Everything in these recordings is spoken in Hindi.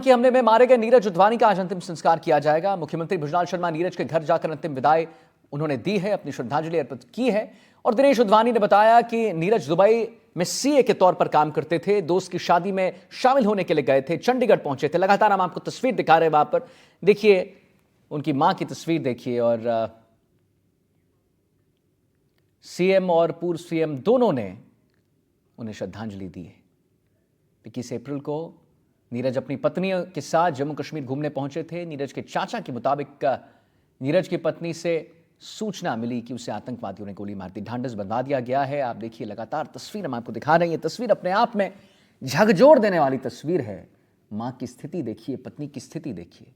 के हमले में मारे गए नीरज उध्वानी का आज अंतिम संस्कार किया जाएगा। मुख्यमंत्री भुजलाल शर्मा नीरज के घर जाकर अंतिम विदाई उन्होंने दी है, अपनी श्रद्धांजलि अर्पित की है। और दिनेश उध्वानी ने बताया कि नीरज दुबई में सीए के तौर पर काम करते थे, दोस्त की शादी में शामिल होने के लिए गए थे, चंडीगढ़ पहुंचे थे। लगातार हम आपको तस्वीर दिखा रहे हैं, वहां पर देखिए उनकी मां की तस्वीर देखिए। और सीएम और पूर्व सीएम दोनों ने उन्हें श्रद्धांजलि दी है। 21 अप्रैल को नीरज अपनी पत्नी के साथ जम्मू कश्मीर घूमने पहुंचे थे। नीरज के चाचा के मुताबिक नीरज की पत्नी से सूचना मिली कि उसे आतंकवादियों ने गोली मार दी। ढांढस बंधा दिया गया है। आप देखिए लगातार तस्वीर हम आपको दिखा रहे हैं। तस्वीर अपने आप में झकझोर देने वाली तस्वीर है। मां की स्थिति देखिए, पत्नी की स्थिति देखिए।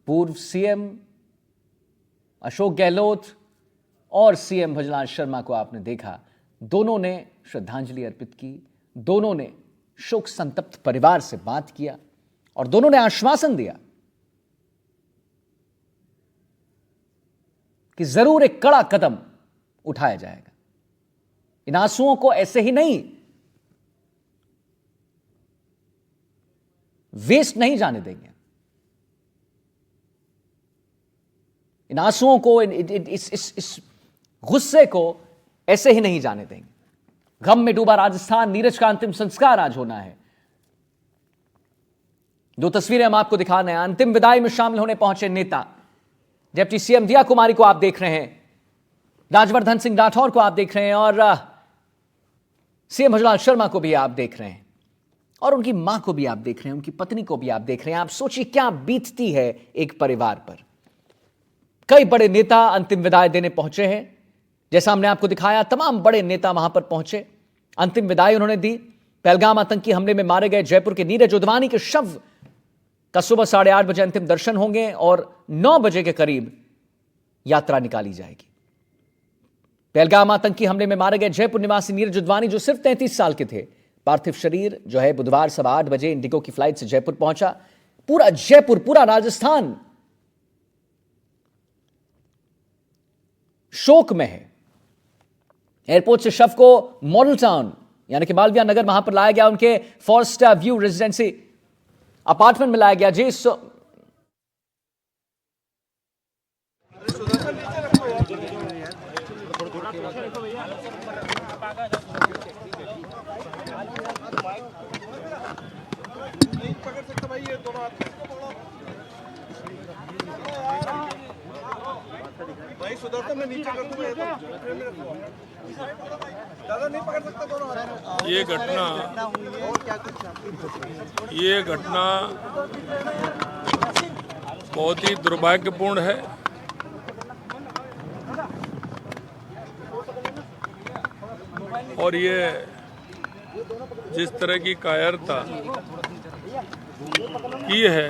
पूर्व सीएम अशोक गहलोत और सीएम भुजलाल शर्मा को आपने देखा, दोनों ने श्रद्धांजलि अर्पित की, दोनों ने शोक संतप्त परिवार से बात किया और दोनों ने आश्वासन दिया कि जरूर एक कड़ा कदम उठाया जाएगा। इन आंसुओं को ऐसे ही नहीं, वेस्ट नहीं जाने देंगे। इन आंसुओं को, इस गुस्से को ऐसे ही नहीं जाने देंगे। गम में डूबा राजस्थान, नीरज का अंतिम संस्कार आज होना है। दो तस्वीरें हम आपको दिखा रहे हैं। अंतिम विदाई में शामिल होने पहुंचे नेता, डिप्टी सीएम दिया कुमारी को आप देख रहे हैं, राजवर्धन सिंह राठौर को आप देख रहे हैं और सीएम भुजलाल शर्मा को भी आप देख रहे हैं और उनकी मां को भी आप देख रहे हैं, उनकी पत्नी को भी आप देख रहे हैं। आप सोचिए क्या बीतती है एक परिवार पर। कई बड़े नेता अंतिम विदाई देने पहुंचे हैं, जैसा हमने आपको दिखाया। तमाम बड़े नेता वहां पर पहुंचे, अंतिम विदाई उन्होंने दी। पहलगाम आतंकी हमले में मारे गए जयपुर के नीरज उध्वानी के शव का सुबह 8:30 बजे अंतिम दर्शन होंगे और 9 बजे के करीब यात्रा निकाली जाएगी। पहलगाम आतंकी हमले में मारे गए जयपुर निवासी नीरज उध्वानी, जो सिर्फ 33 साल के थे, पार्थिव शरीर जो है बुधवार 8:15 बजे इंडिगो की फ्लाइट से जयपुर पहुंचा। पूरा जयपुर, पूरा राजस्थान शोक में है। एयरपोर्ट से शव को मॉडल टाउन यानी कि मालवीय नगर वहां पर लाया गया, उनके फॉरेस्ट व्यू रेजिडेंसी अपार्टमेंट में लाया गया। जी भाई सुदर्शन में नीचे कर दूंगा, ज्यादा नहीं पकड़ सकता दोनों। ये घटना बहुत ही दुर्भाग्यपूर्ण है। और ये जिस तरह की कायरता की है,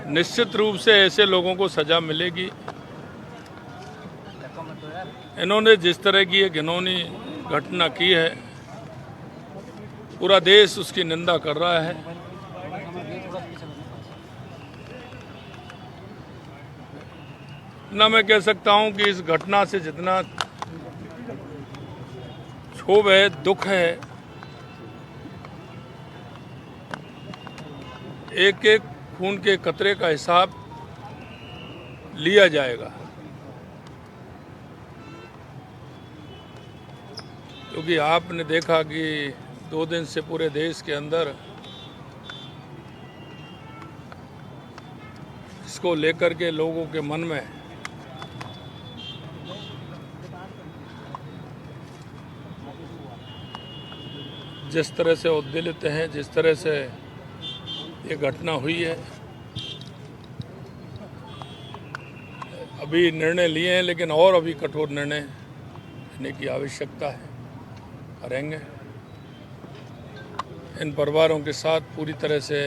निश्चित रूप से ऐसे लोगों को सजा मिलेगी। इन्होंने जिस तरह की एक घिनौनी घटना की है, पूरा देश उसकी निंदा कर रहा है। ना मैं कह सकता हूं कि इस घटना से जितना क्षोभ है, दुख है, एक एक खून के कतरे का हिसाब लिया जाएगा, क्योंकि आपने देखा कि 2 दिन से पूरे देश के अंदर इसको लेकर के लोगों के मन में जिस तरह से उद्वेलित हैं, जिस तरह से ये घटना हुई है, अभी निर्णय लिए हैं, लेकिन और अभी कठोर निर्णय लेने की आवश्यकता है, करेंगे। इन परिवारों के साथ पूरी तरह से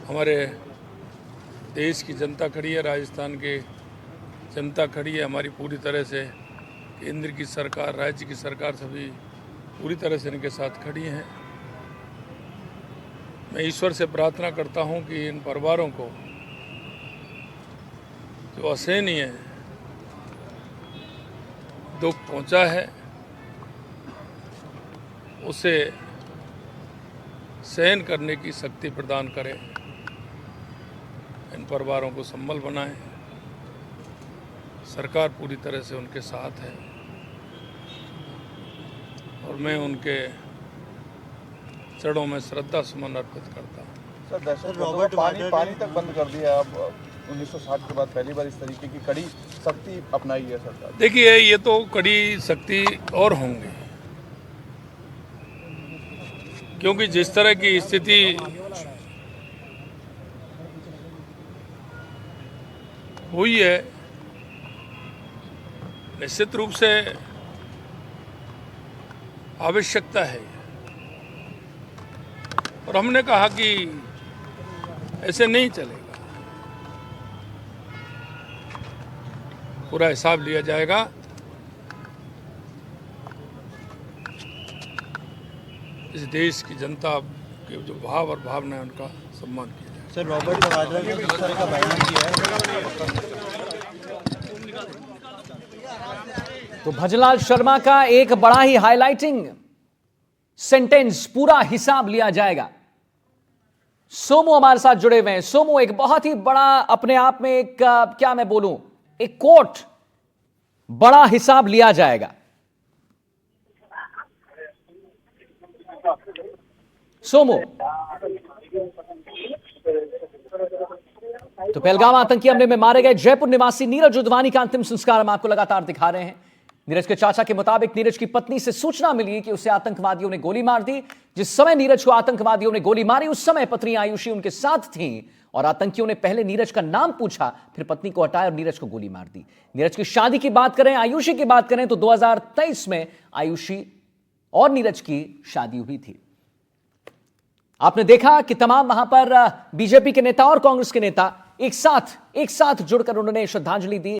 हमारे देश की जनता खड़ी है, राजस्थान की जनता खड़ी है, हमारी पूरी तरह से केंद्र की सरकार, राज्य की सरकार सभी पूरी तरह से इनके साथ खड़ी हैं। मैं ईश्वर से प्रार्थना करता हूं कि इन परिवारों को जो असहनीय दुख पहुंचा है, उसे सहन करने की शक्ति प्रदान करे, इन परिवारों को संबल बनाए। सरकार पूरी तरह से उनके साथ है और मैं उनके चरणों में श्रद्धा सुमन अर्पित करता हूँ। सर दहशत पानी तक बंद कर दिया। अब 1960 के बाद पहली बार इस तरीके की कड़ी सख्ती अपनाई है सरकार। देखिए, ये तो कड़ी सख्ती और होंगे, क्योंकि जिस तरह की स्थिति हुई है, निश्चित रूप से आवश्यकता है। और हमने कहा कि ऐसे नहीं चलेगा, पूरा हिसाब लिया जाएगा। इस देश की जनता के जो भाव और भावना है उनका सम्मान किया जाएगा। सर, रॉबर्ट वाड्रा ने जिस तरह का बयान किया है, तो भजनलाल शर्मा का एक बड़ा ही हाईलाइटिंग सेंटेंस, पूरा हिसाब लिया जाएगा। सोमू हमारे साथ जुड़े हुए हैं। सोमू, एक बहुत ही बड़ा अपने आप में एक क्या मैं बोलूं, एक कोट, बड़ा हिसाब लिया जाएगा। सोमू, तो पहलगाम आतंकी हमले में मारे गए जयपुर निवासी नीरज उदवानी का अंतिम संस्कार हम आपको लगातार दिखा रहे हैं। नीरज के चाचा के मुताबिक नीरज की पत्नी से सूचना मिली कि उसे आतंकवादियों ने गोली मार दी। जिस समय नीरज को आतंकवादियों ने गोली मारी, उस समय पत्नी आयुषी उनके साथ थी और आतंकियों ने पहले नीरज का नाम पूछा, फिर पत्नी को हटाया और नीरज को गोली मार दी। नीरज की शादी की बात करें, आयुषी की बात करें तो 2023 में आयुषी और नीरज की शादी हुई थी। आपने देखा कि तमाम वहां पर बीजेपी के नेता और कांग्रेस के नेता एक साथ जुड़कर उन्होंने श्रद्धांजलि दी।